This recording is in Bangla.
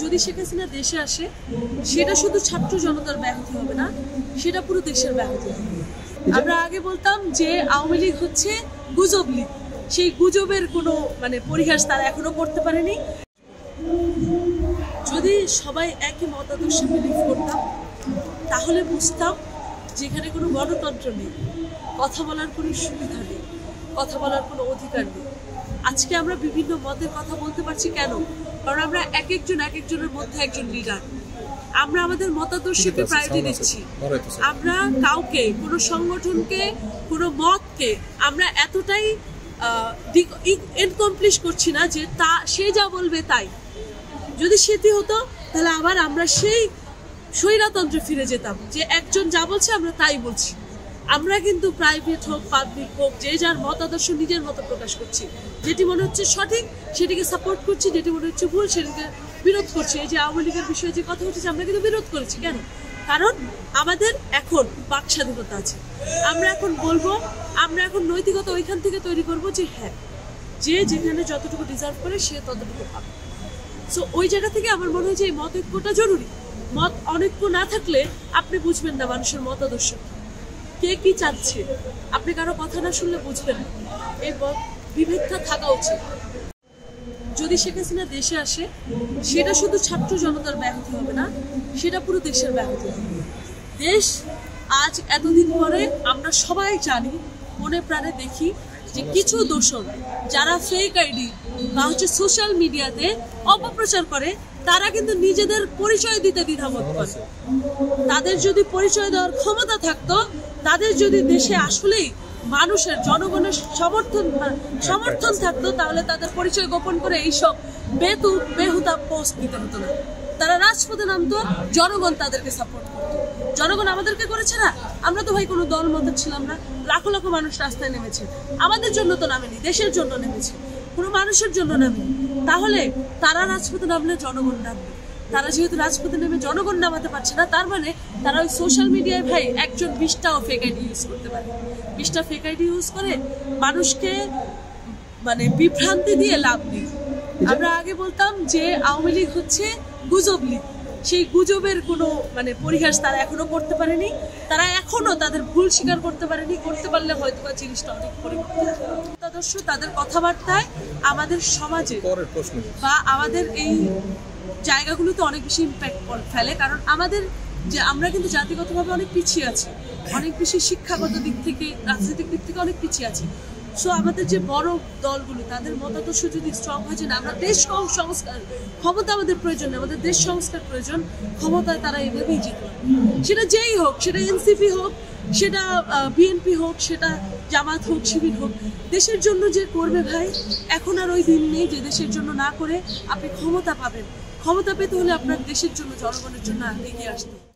যদি শেখ হাসিনা দেশে আসে সেটা শুধু ছাত্র জনতার ব্যাহতি হবে না, সেটা পুরো দেশের ব্যাহতি হবে। আমরা আগে বলতাম যে আওয়ামী লীগ হচ্ছে গুজব লীগ, সেই গুজবের কোনো পরিহাস তারা এখনো করতে পারেনি। যদি সবাই একই মতাদর্শে বিলিভ করতাম তাহলে বুঝতাম যেখানে কোনো গণতন্ত্র নেই, কথা বলার কোনো সুবিধা নেই, কথা বলার কোনো অধিকার নেই। আজকে আমরা বিভিন্ন মতের কথা বলতে পারছি কেন? কারণ আমরা এক একজনের মধ্যে একজন লিডার। আমরা আমাদের মতাদর্শকে প্রায়োরিটি দিচ্ছি। আমরা কাউকে, কোনো সংগঠনকে, কোনো মতকে আমরা এতটাই ইনকমপ্লিট করছি না যে সে যা বলবে তাই। যদি সেটি হতো তাহলে আবার আমরা সেই স্বৈরতন্ত্রে ফিরে যেতাম যে একজন যা বলছে আমরা তাই বলছি। আমরা কিন্তু প্রাইভেট হোক পাবলিক হোক যে যার মতাদর্শ নিজের মতো প্রকাশ করছি। যেটি মনে হচ্ছে সঠিক সেটিকে সাপোর্ট করছি, যেটি মনে হচ্ছে ভুল সেটিকে বিরোধ করছি। এই যে আওয়ামী লীগের বিষয়ে যে কথা উঠেছে আমরা কিন্তু বিরোধ করেছি। কেন? কারণ আমাদের এখন বাক স্বাধীনতা আছে। আমরা এখন বলবো, আমরা এখন নৈতিকতা ওইখান থেকে তৈরি করবো যে হ্যাঁ, যে যেখানে যতটুকু ডিজার্ভ করে সে ততটুকু পাবে। সো ওই জায়গা থেকে আমার মনে হয় যে এই মত ঐক্যটা জরুরি। মত অনৈক্য না থাকলে আপনি বুঝবেন না মানুষের মতাদর্শ কে কি চাচ্ছে, আপনি কারো কথা না শুনলে বুঝবেন না। এই বিভেদটা থাকা উচিত। যদি শেখ হাসিনা দেশে আসে সেটা শুধু ছাত্র জনতার ব্যাহতি হবে না, সেটা পুরো দেশের ব্যাহতি হবে। দেশ আজ এতদিন পরে আমরা সবাই জানি, মনে প্রাণে দেখি যে কিছু দোষর যারা ফেক আইডি বা সোশ্যাল মিডিয়াতে অপপ্রচার করে তারা কিন্তু নিজেদের পরিচয় দিতে দ্বিধাবোধ করে। তাদের যদি পরিচয় দেওয়ার ক্ষমতা থাকতো, তাদের যদি দেশে আসলেই মানুষের জনগণের সমর্থন থাকতো তাহলে তাদের পরিচয় গোপন করে এইসব বেহুদা পোস্ট দিতে হতো না। তারা রাজপথে নামতো, জনগণ তাদেরকে সাপোর্ট করতো। জনগণ আমাদেরকে করেছে না? আমরা তো ভাই কোনো দল মতের ছিলাম না। লাখো লাখো মানুষ রাস্তায় নেমেছে, আমাদের জন্য তো নামেনি, দেশের জন্য নেমেছে, কোনো মানুষের জন্য নামেনি। তাহলে তারা রাজপথে নামলে জনগণ নামবে। তারা যেহেতু রাজপথে নেমে জনগণ নামাতে পারছে না, তার মানে তারা ওই সোশ্যাল মিডিয়ায় ভাই একজন 20টাও ফেক আইডি ইউজ করতে পারে। 20টা ফেক আইডি ইউজ করে মানুষকে বিভ্রান্তি দিয়ে লাভ নেই। আমরা আগে বলতাম যে আওয়ামী লীগ হচ্ছে গুজব লীগ, সেই গুজবের কোনো পরিহাস তারা এখনো করতে পারেনি। তারা এখনো তাদের ভুল স্বীকার করতে পারেনি। করতে পারলে হয়তো বা জিনিসটা অনেক পরিবর্তন। মতাদর্শ তাদের কথাবার্তায় আমাদের সমাজে বা আমাদের এই জায়গাগুলোতে অনেক বেশি ইম্প্যাক্ট ফেলে। কারণ আমরা কিন্তু জাতিগতভাবে অনেক পিছিয়ে আছি, অনেক বেশি শিক্ষাগত দিক থেকে, রাজনৈতিক দিক থেকে অনেক পিছিয়ে আছি। সো আমাদের যে বড় দলগুলো তাদের মতাদর্শ যদি স্ট্রং হয় যে না, আমরা দেশ সংস্কার, ক্ষমতা আমাদের প্রয়োজন, আমাদের দেশ সংস্কার প্রয়োজন, ক্ষমতায় তারা এভাবেই যেতে পারে। সেটা যেই হোক, সেটা এনসিপি হোক, সেটা বিএনপি হোক, সেটা জামাত হোক, শিবির হোক, দেশের জন্য যে করবে ভাই, এখন আর ওই দিন নেই যে দেশের জন্য না করে আপনি ক্ষমতা পাবেন। ক্ষমতা পেতে হলে আপনার দেশের জন্য, জনগণের জন্য এগিয়ে আসতে হবে।